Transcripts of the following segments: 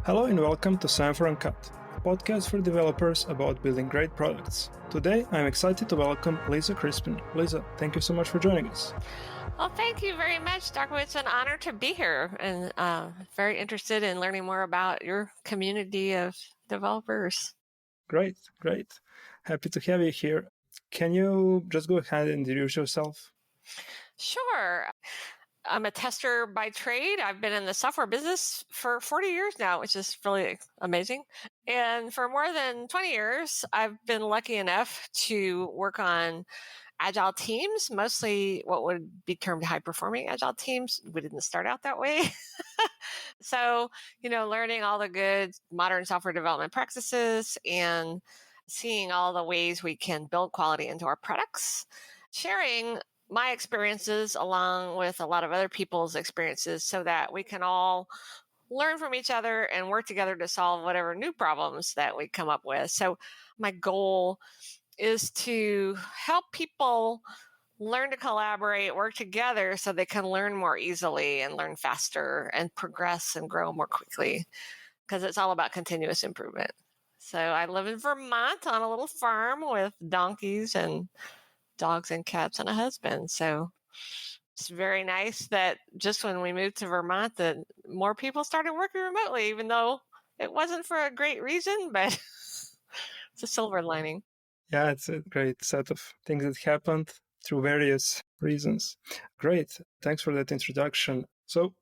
Hello and welcome to Sanford Uncut, a podcast for developers about building great products. Today, I'm excited to welcome Lisa Crispin. Lisa, thank you so much for joining us. Well, thank you very much, Dr. It's an honor to be here and very interested in learning more about your community of developers. Great. Happy to have you here. Can you just go ahead and introduce yourself? Sure. I'm a tester by trade. I've been in the software business for 40 years now, which is really amazing. And for more than 20 years, I've been lucky enough to work on Agile teams, mostly what would be termed high-performing Agile teams. We didn't start out that way. So, learning all the good modern software development practices and seeing all the ways we can build quality into our products, sharing my experiences along with a lot of other people's experiences so that we can all learn from each other and work together to solve whatever new problems that we come up with. So my goal is to help people learn to collaborate, work together so they can learn more easily and learn faster and progress and grow more quickly, because it's all about continuous improvement. So I live in Vermont on a little farm with donkeys and dogs and cats and a husband. So it's very nice that just when we moved to Vermont, that more people started working remotely, even though it wasn't for a great reason, but it's a silver lining. Yeah, it's a great set of things that happened through various reasons. Great. Thanks for that introduction. So,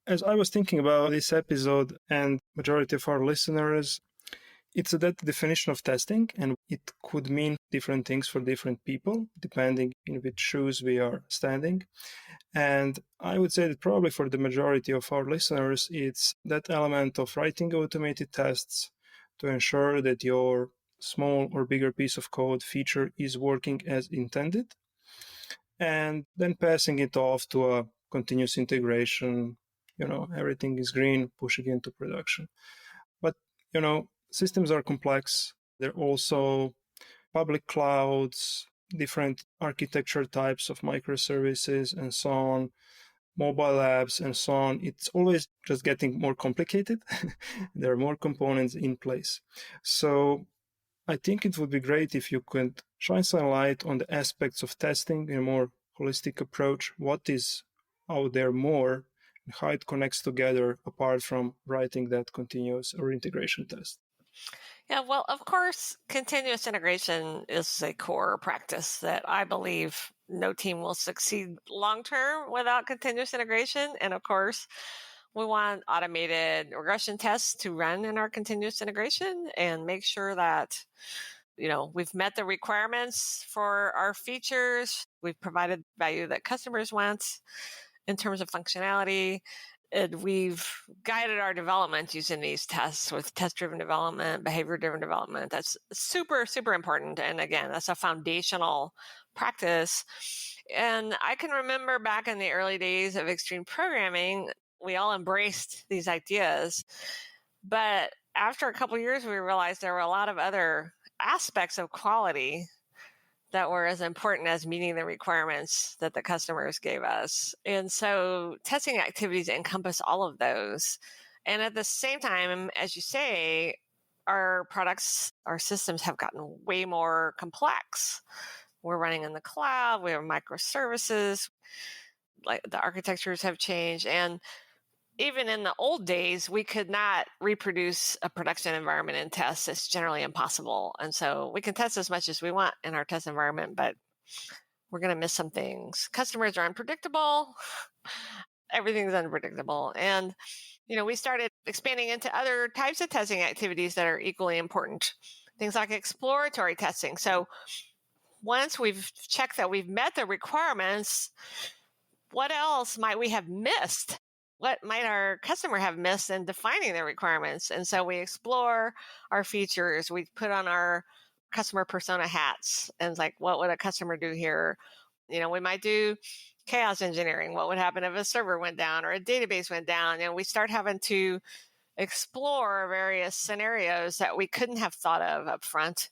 as I was thinking about this episode and majority of our listeners, it's that definition of testing, and it could mean different things for different people, depending in which shoes we are standing. And I would say that probably for the majority of our listeners, it's that element of writing automated tests to ensure that your small or bigger piece of code feature is working as intended, and then passing it off to a continuous integration, everything is green, pushing into production. But, systems are complex. They're also public clouds, different architecture types of microservices and so on, mobile apps and so on. It's always just getting more complicated. There are more components in place. So I think it would be great if you could shine some light on the aspects of testing in a more holistic approach. What is out there more and how it connects together apart from writing that continuous or integration test? Yeah, well, of course, continuous integration is a core practice that I believe no team will succeed long-term without continuous integration. And of course, we want automated regression tests to run in our continuous integration and make sure that, we've met the requirements for our features. We've provided value that customers want in terms of functionality. And we've guided our development using these tests with test-driven development, behavior-driven development. That's super, super important. And again, that's a foundational practice. And I can remember back in the early days of extreme programming, we all embraced these ideas. But after a couple of years, we realized there were a lot of other aspects of quality that were as important as meeting the requirements that the customers gave us. And so testing activities encompass all of those. And at the same time, as you say, our products, our systems have gotten way more complex. We're running in the cloud, we have microservices, like the architectures have changed. And even in the old days, we could not reproduce a production environment in tests. It's generally impossible. And so we can test as much as we want in our test environment, but we're going to miss some things. Customers are unpredictable. Everything's unpredictable. And, we started expanding into other types of testing activities that are equally important. Things like exploratory testing. So once we've checked that we've met the requirements, what else might we have missed? What might our customer have missed in defining their requirements? And so we explore our features. We put on our customer persona hats and it's like, what would a customer do here? We might do chaos engineering. What would happen if a server went down or a database went down? And we start having to explore various scenarios that we couldn't have thought of up front.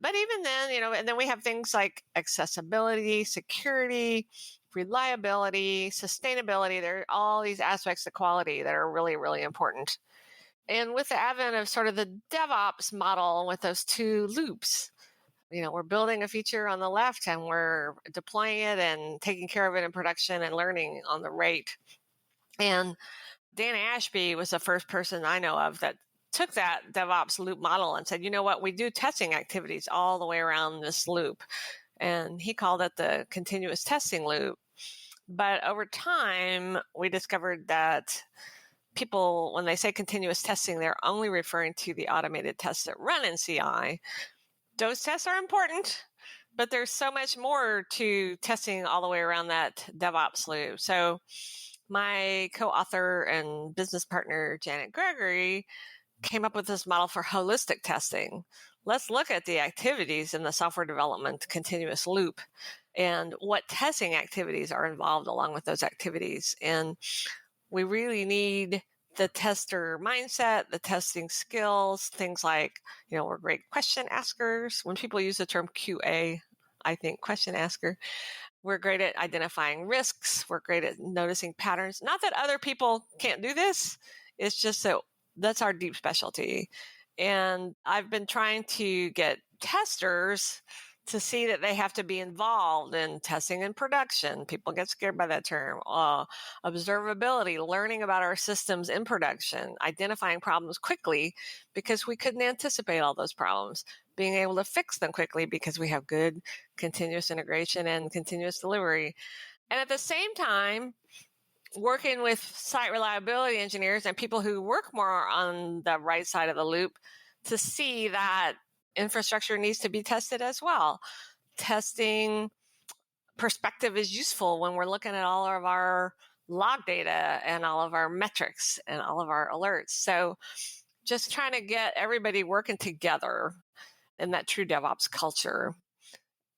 But even then, and then we have things like accessibility, security, reliability, sustainability. There are all these aspects of quality that are really, really important. And with the advent of sort of the DevOps model with those two loops, we're building a feature on the left and we're deploying it and taking care of it in production and learning on the right. And Dan Ashby was the first person I know of that took that DevOps loop model and said, you know what, we do testing activities all the way around this loop. And he called it the continuous testing loop. But over time, we discovered that people, when they say continuous testing, they're only referring to the automated tests that run in CI. Those tests are important, but there's so much more to testing all the way around that DevOps loop. So my co-author and business partner, Janet Gregory, came up with this model for holistic testing. Let's look at the activities in the software development continuous loop and what testing activities are involved along with those activities. And we really need the tester mindset, the testing skills, things like, we're great question askers. When people use the term QA, I think question asker. We're great at identifying risks. We're great at noticing patterns. Not that other people can't do this. It's just that that's our deep specialty. And I've been trying to get testers to see that they have to be involved in testing and production. People get scared by that term. Observability, learning about our systems in production, identifying problems quickly because we couldn't anticipate all those problems, being able to fix them quickly because we have good continuous integration and continuous delivery. And at the same time, working with site reliability engineers and people who work more on the right side of the loop to see that infrastructure needs to be tested as well. Testing perspective is useful when we're looking at all of our log data and all of our metrics and all of our alerts. So just trying to get everybody working together in that true DevOps culture.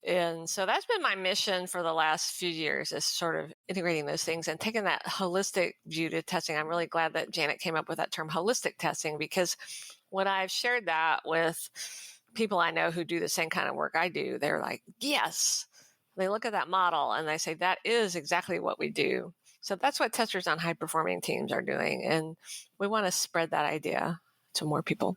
And so that's been my mission for the last few years, is sort of integrating those things and taking that holistic view to testing. I'm really glad that Janet came up with that term holistic testing, because when I've shared that with people I know who do the same kind of work I do, they're like, yes. They look at that model and they say, that is exactly what we do. So that's what testers on high performing teams are doing. And we want to spread that idea to more people.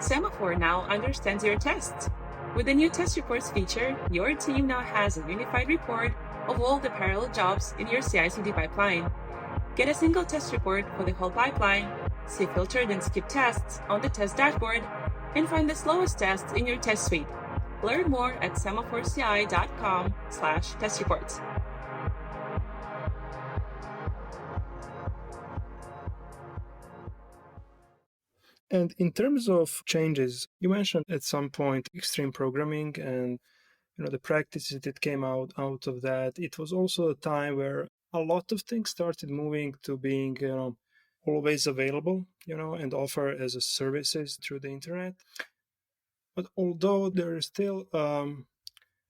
Semaphore now understands your tests. With the new test reports feature, your team now has a unified report of all the parallel jobs in your CI/CD pipeline. Get a single test report for the whole pipeline, see filtered and skipped tests on the test dashboard, and find the slowest tests in your test suite. Learn more at semaphoreci.com/test reports. And in terms of changes, you mentioned at some point extreme programming and the practices that came out of that. It was also a time where a lot of things started moving to being always available, and offer as a services through the internet. But although there is still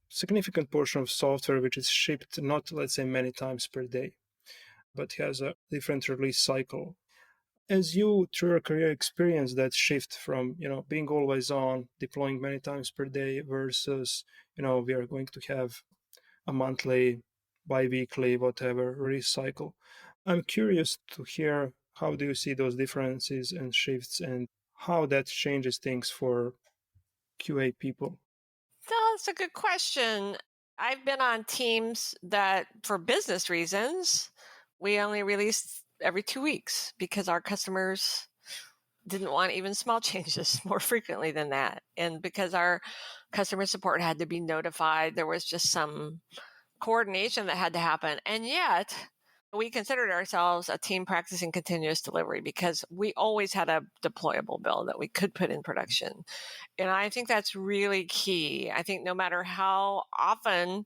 significant portion of software which is shipped not, let's say, many times per day, but has a different release cycle. As you, through your career, experience that shift from, being always on, deploying many times per day versus, we are going to have a monthly, bi-weekly, whatever release cycle. I'm curious to hear, how do you see those differences and shifts and how that changes things for QA people? That's a good question. I've been on teams that, for business reasons, we only released every 2 weeks because our customers didn't want even small changes more frequently than that. And because our customer support had to be notified, there was just some coordination that had to happen. And yet we considered ourselves a team practicing continuous delivery because we always had a deployable build that we could put in production. And I think that's really key. I think no matter how often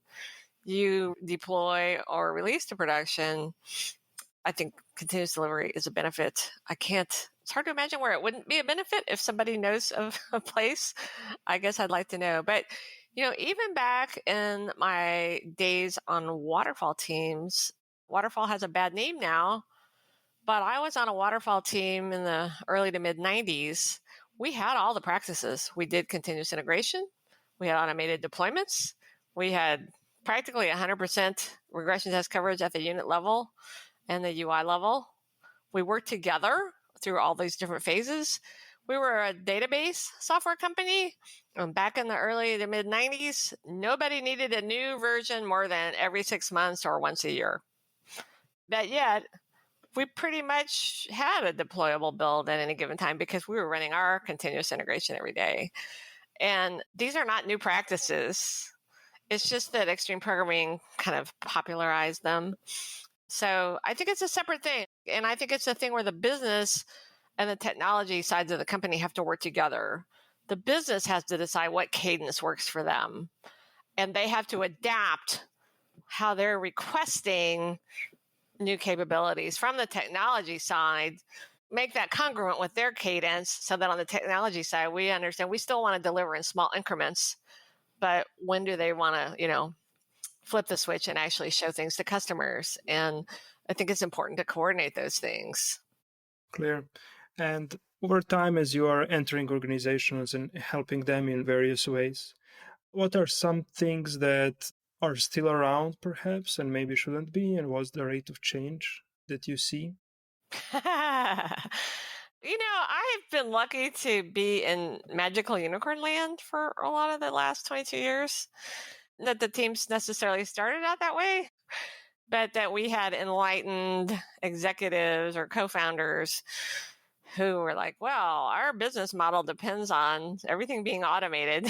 you deploy or release to production, I think continuous delivery is a benefit. It's hard to imagine where it wouldn't be a benefit if somebody knows of a place. I guess I'd like to know. But, even back in my days on waterfall teams, waterfall has a bad name now, but I was on a waterfall team in the early to mid 90s. We had all the practices. We did continuous integration. We had automated deployments. We had practically 100% regression test coverage at the unit level. and the UI level. We worked together through all these different phases. We were a database software company. Back in the early to mid 90s, nobody needed a new version more than every 6 months or once a year. But yet, we pretty much had a deployable build at any given time because we were running our continuous integration every day. And these are not new practices. It's just that extreme programming kind of popularized them. So I think it's a separate thing. And I think it's a thing where the business and the technology sides of the company have to work together. The business has to decide what cadence works for them. And they have to adapt how they're requesting new capabilities from the technology side, make that congruent with their cadence so that on the technology side, we understand we still want to deliver in small increments, but when do they want to, flip the switch and actually show things to customers? And I think it's important to coordinate those things. Clear. And over time, as you are entering organizations and helping them in various ways, what are some things that are still around perhaps and maybe shouldn't be? And what's the rate of change that you see? I've been lucky to be in magical unicorn land for a lot of the last 22 years. Not that the teams necessarily started out that way, but that we had enlightened executives or co-founders who were like, well, our business model depends on everything being automated.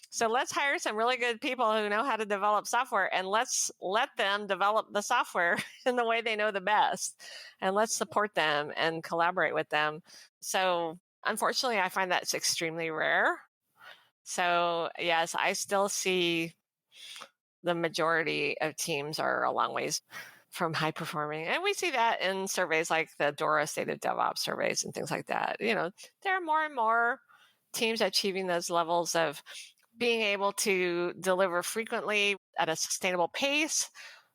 So let's hire some really good people who know how to develop software, and let's let them develop the software in the way they know the best. And let's support them and collaborate with them. So unfortunately, I find that's extremely rare. So yes, I still see the majority of teams are a long ways from high performing. And we see that in surveys like the DORA State of DevOps surveys and things like that. There are more and more teams achieving those levels of being able to deliver frequently at a sustainable pace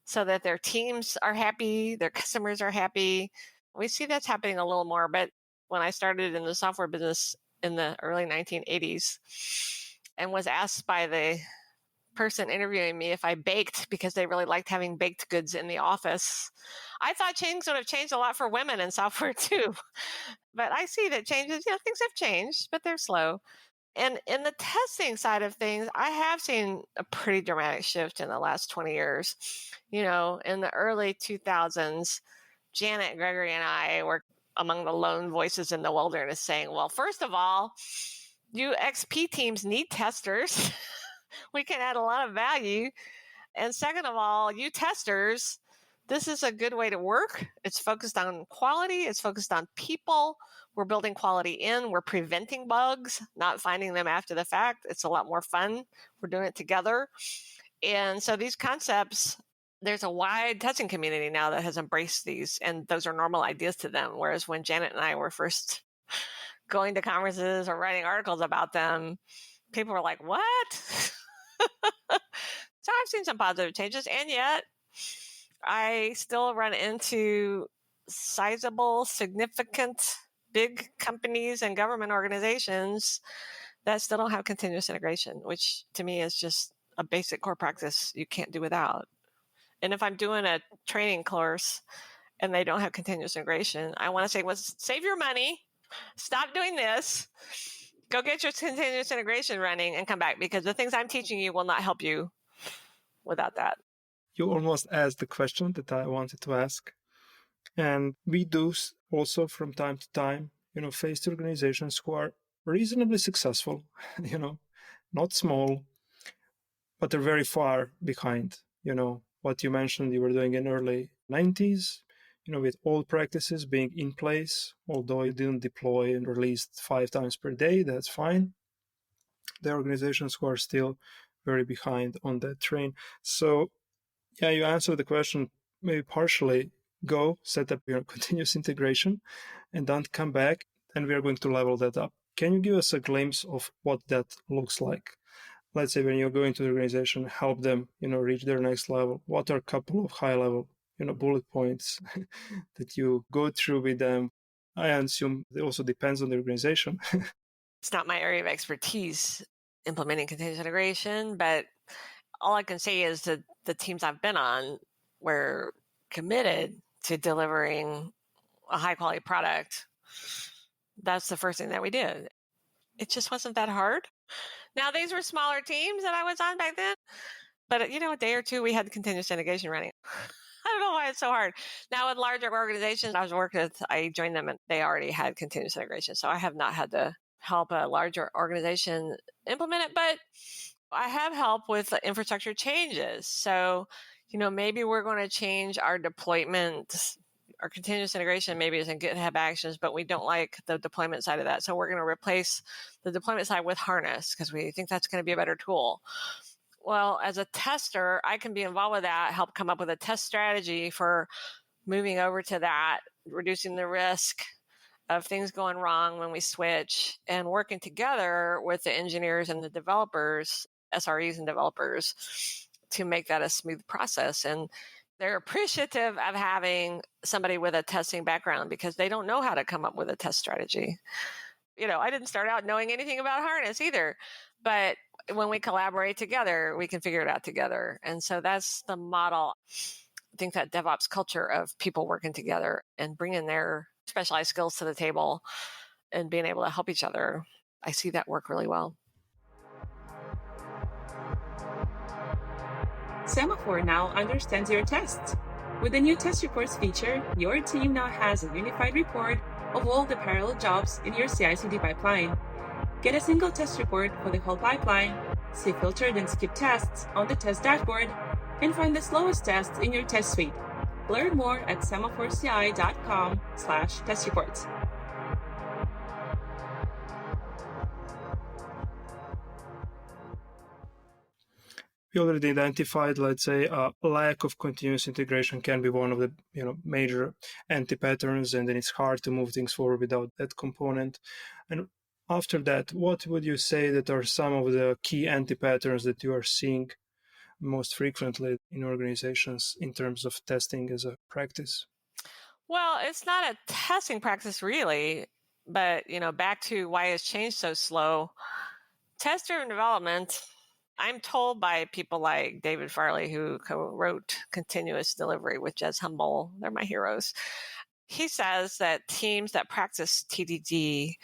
so that their teams are happy, their customers are happy. We see that's happening a little more. But when I started in the software business in the early 1980s and was asked by the person interviewing me if I baked because they really liked having baked goods in the office, I thought things would have changed a lot for women in software too. But I see that changes, things have changed, but they're slow. And in the testing side of things, I have seen a pretty dramatic shift in the last 20 years. In the early 2000s, Janet Gregory and I were among the lone voices in the wilderness saying, well, first of all, you XP teams need testers. We can add a lot of value. And second of all, you testers, this is a good way to work. It's focused on quality. It's focused on people. We're building quality in. We're preventing bugs, not finding them after the fact. It's a lot more fun. We're doing it together. And so these concepts, there's a wide testing community now that has embraced these, and those are normal ideas to them. Whereas when Janet and I were first going to conferences or writing articles about them, people were like, what? So I've seen some positive changes, and yet I still run into sizable, significant, big companies and government organizations that still don't have continuous integration, which to me is just a basic core practice you can't do without. And if I'm doing a training course and they don't have continuous integration, I want to say, well, save your money, stop doing this, go get your continuous integration running and come back, because the things I'm teaching you will not help you without that. You almost asked the question that I wanted to ask. And we do also from time to time, face organizations who are reasonably successful, not small, but they're very far behind, what you mentioned you were doing in early 90s, with all practices being in place, although you didn't deploy and released 5 times per day, that's fine. There are organizations who are still very behind on that train. So, yeah, you answered the question maybe partially. Go set up your continuous integration and then come back, and we are going to level that up. Can you give us a glimpse of what that looks like? Let's say when you go into the organization, help them, reach their next level. What are a couple of high level, bullet points that you go through with them? I assume it also depends on the organization. It's not my area of expertise implementing continuous integration, but all I can say is that the teams I've been on were committed to delivering a high quality product, that's the first thing that we did. It just wasn't that hard. Now, these were smaller teams that I was on back then, but a day or two, we had continuous integration running. I don't know why it's so hard. Now, with larger organizations I joined them and they already had continuous integration. So I have not had to help a larger organization implement it, but I have helped with infrastructure changes. So, maybe we're going to change our deployment. Our continuous integration maybe is in GitHub Actions, but we don't like the deployment side of that. So we're going to replace the deployment side with Harness because we think that's going to be a better tool. Well, as a tester, I can be involved with that, help come up with a test strategy for moving over to that, reducing the risk of things going wrong when we switch, and working together with the engineers and the developers, SREs and developers, to make that a smooth process. And they're appreciative of having somebody with a testing background because they don't know how to come up with a test strategy. I didn't start out knowing anything about Harness either, but when we collaborate together, we can figure it out together. And so that's the model. I think that DevOps culture of people working together and bringing their specialized skills to the table and being able to help each other, I see that work really well. Semaphore now understands your tests. With the new test reports feature, your team now has a unified report of all the parallel jobs in your CI/CD pipeline. Get a single test report for the whole pipeline, see filtered and skipped tests on the test dashboard, and find the slowest tests in your test suite. Learn more at semaphoreCI.com/test reports. We already identified, let's say, a lack of continuous integration can be one of the major anti-patterns, and then it's hard to move things forward without that component. And after that, what would you say that are some of the key anti-patterns that you are seeing most frequently in organizations in terms of testing as a practice? Well, it's not a testing practice really, but back to why it's changed so slow. Test-driven development, I'm told by people like David Farley, who co-wrote Continuous Delivery with Jez Humble, they're my heroes. He says that teams that practice TDD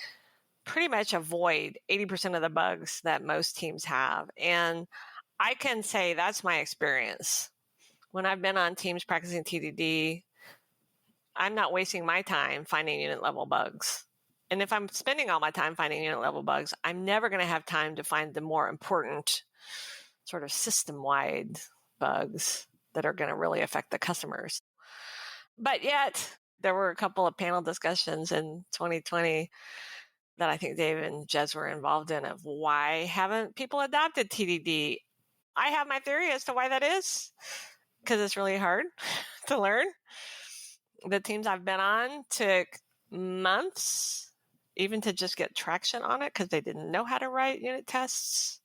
pretty much avoid 80% of the bugs that most teams have. And I can say that's my experience. When I've been on teams practicing TDD, I'm not wasting my time finding unit level bugs. And if I'm spending all my time finding unit level bugs, I'm never going to have time to find the more important sort of system-wide bugs that are going to really affect the customers. But yet, there were a couple of panel discussions in 2020 that I think Dave and Jez were involved in of why haven't people adopted TDD? I have my theory as to why that is, because it's really hard to learn. The teams I've been on took months even to just get traction on it because they didn't know how to write unit tests.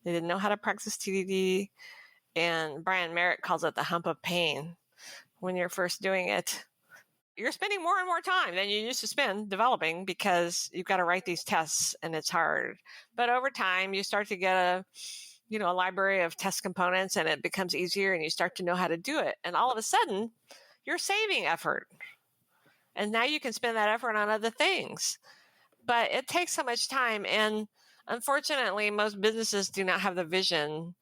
They didn't know how to practice TDD. And Brian Merritt calls it the hump of pain. When you're first doing it, you're spending more and more time than you used to spend developing because you've got to write these tests and it's hard. But over time, you start to get a library of test components and it becomes easier and you start to know how to do it. And all of a sudden, you're saving effort. And now you can spend that effort on other things. But it takes so much time. And unfortunately, most businesses do not have the vision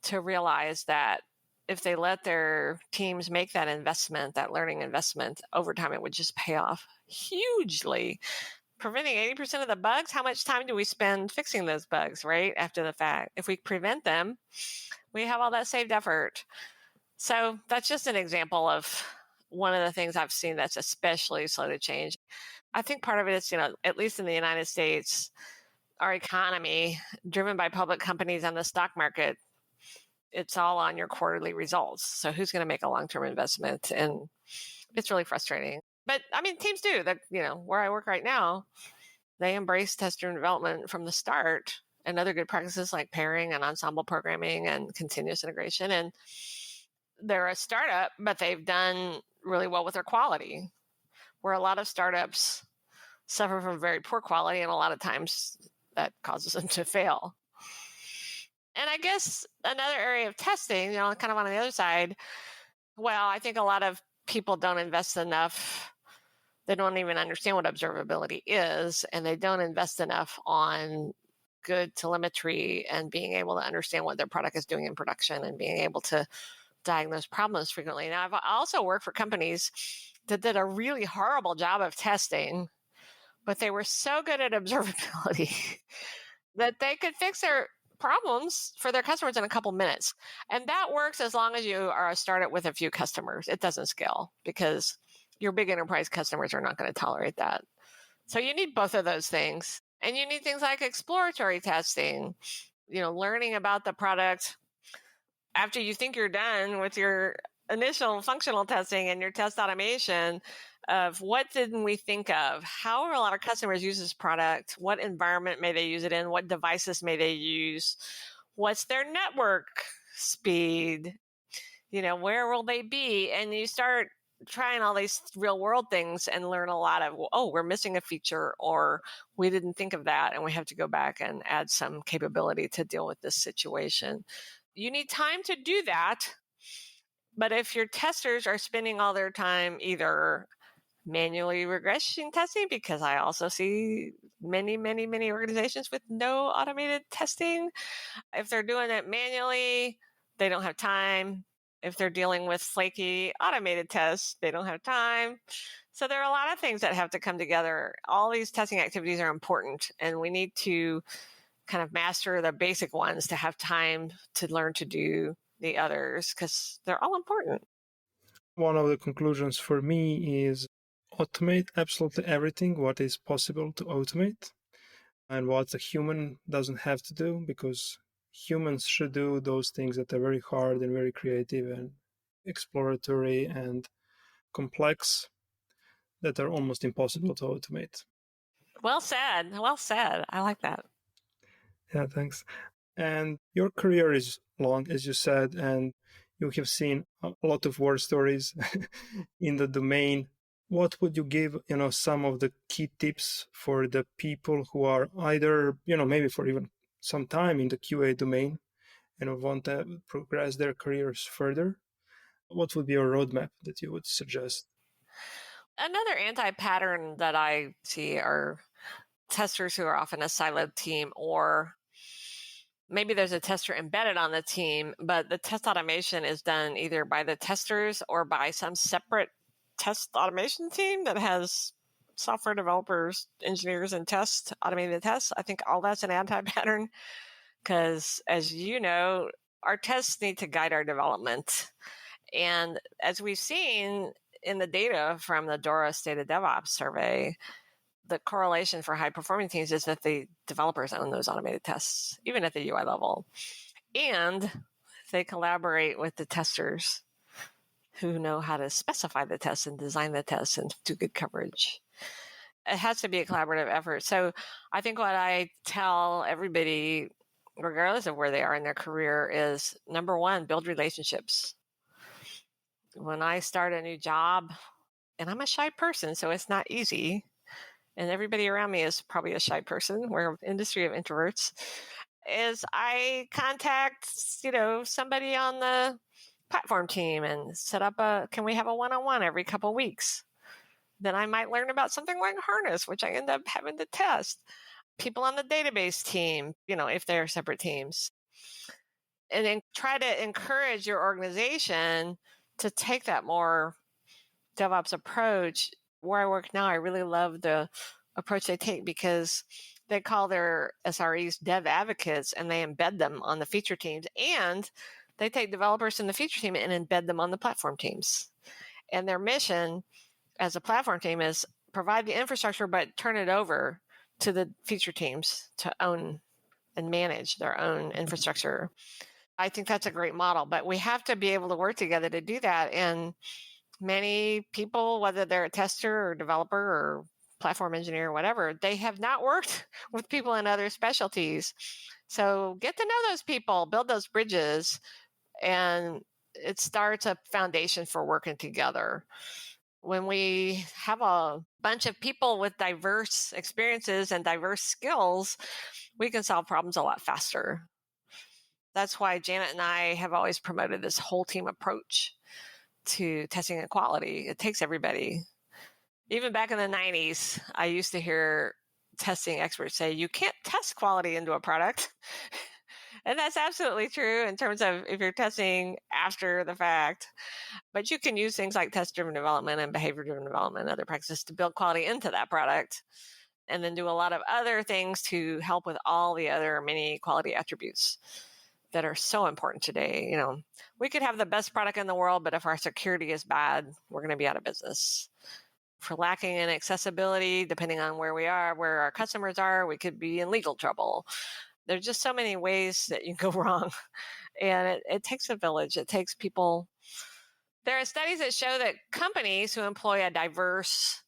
to realize that if they let their teams make that investment, that learning investment, over time, it would just pay off hugely. Preventing 80% of the bugs, how much time do we spend fixing those bugs, right, after the fact? If we prevent them, we have all that saved effort. So that's just an example of one of the things I've seen that's especially slow to change. I think part of it is, at least in the United States, our economy, driven by public companies and the stock market, it's all on your quarterly results. So who's going to make a long-term investment? And it's really frustrating. But teams do that. Where I work right now, they embrace test-driven development from the start, and other good practices like pairing and ensemble programming and continuous integration. And they're a startup, but they've done really well with their quality, where a lot of startups suffer from very poor quality, and a lot of times that causes them to fail. And I guess another area of testing, kind of on the other side, well, I think a lot of people don't invest enough. They don't even understand what observability is, and they don't invest enough on good telemetry and being able to understand what their product is doing in production and being able to diagnose problems frequently. Now, I've also worked for companies that did a really horrible job of testing, but they were so good at observability that they could fix their problems for their customers in a couple minutes. And that works as long as you are a startup with a few customers. It doesn't scale because your big enterprise customers are not going to tolerate that. So you need both of those things. And you need things like exploratory testing, learning about the product after you think you're done with your initial functional testing and your test automation of what didn't we think of? How will our customers use this product? What environment may they use it in? What devices may they use? What's their network speed? Where will they be? And you start trying all these real world things and learn a lot of, we're missing a feature, or we didn't think of that, and we have to go back and add some capability to deal with this situation. You need time to do that. But if your testers are spending all their time either manually regression testing, because I also see many, many, many organizations with no automated testing. If they're doing it manually, they don't have time. If they're dealing with flaky automated tests, they don't have time. So there are a lot of things that have to come together. All these testing activities are important, and we need to kind of master the basic ones to have time to learn to do the others, because they're all important. One of the conclusions for me is automate absolutely everything what is possible to automate and what a human doesn't have to do, because humans should do those things that are very hard and very creative and exploratory and complex that are almost impossible to automate. Well said. Well said. I like that. Yeah, thanks. And your career is long, as you said, and you have seen a lot of war stories in the domain. What would you give, some of the key tips for the people who are either, maybe for even some time in the QA domain and want to progress their careers further? What would be your roadmap that you would suggest? Another anti-pattern that I see are testers who are often a siloed team, or maybe there's a tester embedded on the team, but the test automation is done either by the testers or by some separate test automation team that has software developers, engineers, and automated tests. I think all that's an anti-pattern because, as you know, our tests need to guide our development. And as we've seen in the data from the DORA State of DevOps survey, the correlation for high-performing teams is that the developers own those automated tests, even at the UI level. And they collaborate with the testers who know how to specify the tests and design the tests and do good coverage. It has to be a collaborative effort. So I think what I tell everybody, regardless of where they are in their career, is number one, build relationships. When I start a new job, and I'm a shy person, so it's not easy, and everybody around me is probably a shy person, we're an industry of introverts, is I contact, somebody on the platform team and set up can we have a one-on-one every couple of weeks? Then I might learn about something like Harness, which I end up having to test. People on the database team, if they're separate teams. And then try to encourage your organization to take that more DevOps approach. Where I work now, I really love the approach they take because they call their SREs dev advocates, and they embed them on the feature teams, and they take developers in the feature team and embed them on the platform teams. And their mission as a platform team is provide the infrastructure, but turn it over to the feature teams to own and manage their own infrastructure. I think that's a great model, but we have to be able to work together to do that. And many people, whether they're a tester or developer or platform engineer or whatever, they have not worked with people in other specialties. So get to know those people, build those bridges, and it starts a foundation for working together. When we have a bunch of people with diverse experiences and diverse skills, we can solve problems a lot faster. That's why Janet and I have always promoted this whole team approach, to testing and quality. It takes everybody. Even back in the 90s, I used to hear testing experts say, you can't test quality into a product. And that's absolutely true in terms of if you're testing after the fact. But you can use things like test-driven development and behavior-driven development and other practices to build quality into that product, and then do a lot of other things to help with all the other many quality attributes that are so important today. You know, we could have the best product in the world, but if our security is bad, we're going to be out of business. If we're lacking in accessibility, depending on where we are, where our customers are, we could be in legal trouble. There's just so many ways that you can go wrong. And it takes a village. It takes people. There are studies that show that companies who employ a diverse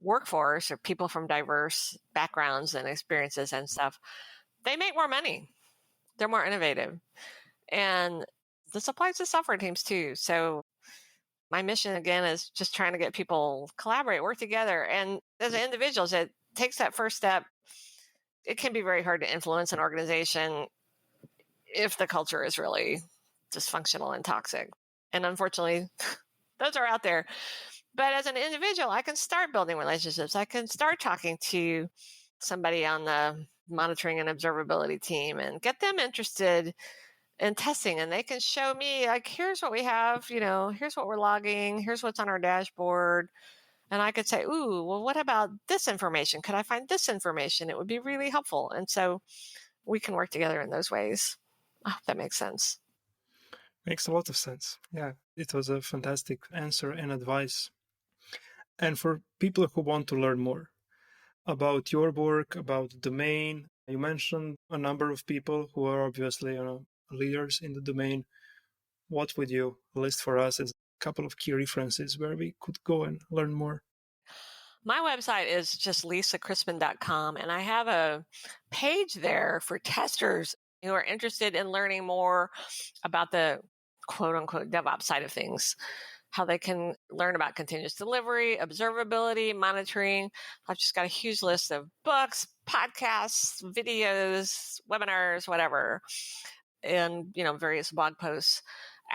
workforce or people from diverse backgrounds and experiences and stuff, they make more money. They're more innovative. And this applies to software teams too. So my mission, again, is just trying to get people collaborate, work together. And as individuals, it takes that first step. It can be very hard to influence an organization if the culture is really dysfunctional and toxic. And unfortunately, those are out there. But as an individual, I can start building relationships. I can start talking to somebody on the monitoring and observability team and get them interested in testing. And they can show me, like, here's what we have, you know, here's what we're logging, here's what's on our dashboard. And I could say, ooh, well, what about this information? Could I find this information? It would be really helpful. And so we can work together in those ways. I hope that makes sense. Makes a lot of sense. Yeah, it was a fantastic answer and advice. And for people who want to learn more about your work, about the domain, you mentioned a number of people who are obviously, leaders in the domain. What would you list for us as a couple of key references where we could go and learn more? My website is just lisacrispin.com, and I have a page there for testers who are interested in learning more about the quote-unquote DevOps side of things, how they can learn about continuous delivery, observability, monitoring. I've just got a huge list of books, podcasts, videos, webinars, whatever, and various blog posts.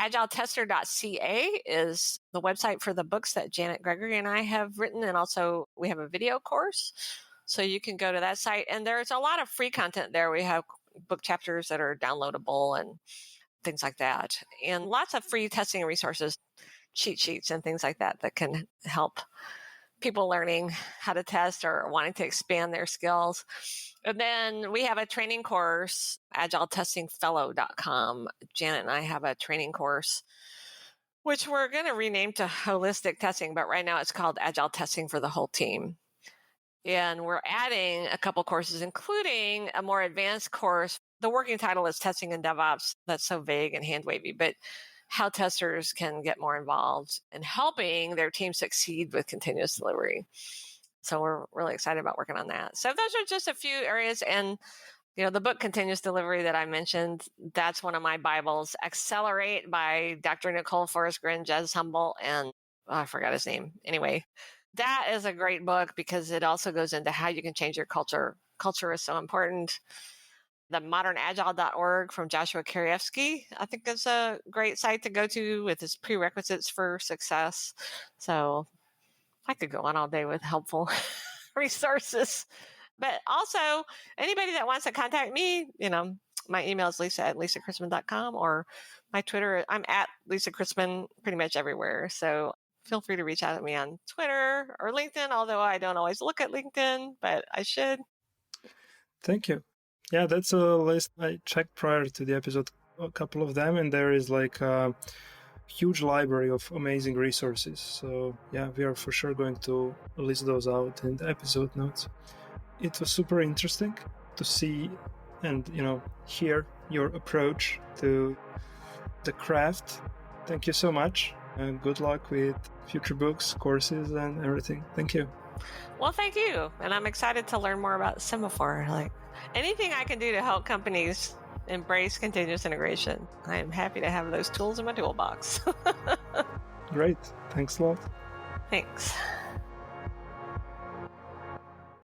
AgileTester.ca is the website for the books that Janet Gregory and I have written, and also we have a video course. So you can go to that site, and there's a lot of free content there. We have book chapters that are downloadable and things like that, and lots of free testing resources, cheat sheets and things like that can help people learning how to test or wanting to expand their skills. And then we have a training course, agiletestingfellow.com. Janet and I have a training course, which we're going to rename to Holistic Testing, but right now it's called Agile Testing for the Whole Team. And we're adding a couple courses, including a more advanced course. The working title is Testing in DevOps. That's so vague and hand-wavy, but how testers can get more involved in helping their team succeed with continuous delivery. So we're really excited about working on that. So those are just a few areas. And, the book Continuous Delivery that I mentioned, that's one of my Bibles. Accelerate by Dr. Nicole Forrest-Grin, Jez Humble, and I forgot his name. Anyway, that is a great book because it also goes into how you can change your culture. Culture is so important. The modernagile.org from Joshua Karievsky, I think is a great site to go to with his prerequisites for success. So I could go on all day with helpful resources. But also, anybody that wants to contact me, my email is lisa@lisacrispin.com, or my Twitter, I'm at Lisa Crispin pretty much everywhere. So feel free to reach out to me on Twitter or LinkedIn, although I don't always look at LinkedIn, but I should. Thank you. Yeah, that's a list I checked prior to the episode, a couple of them, and there is like a huge library of amazing resources. So yeah, we are for sure going to list those out in the episode notes. It was super interesting to see and, hear your approach to the craft. Thank you so much, and good luck with future books, courses, and everything. Thank you. Well, thank you. And I'm excited to learn more about Semaphore. Like anything I can do to help companies embrace continuous integration, I am happy to have those tools in my toolbox. Great. Thanks a lot. Thanks.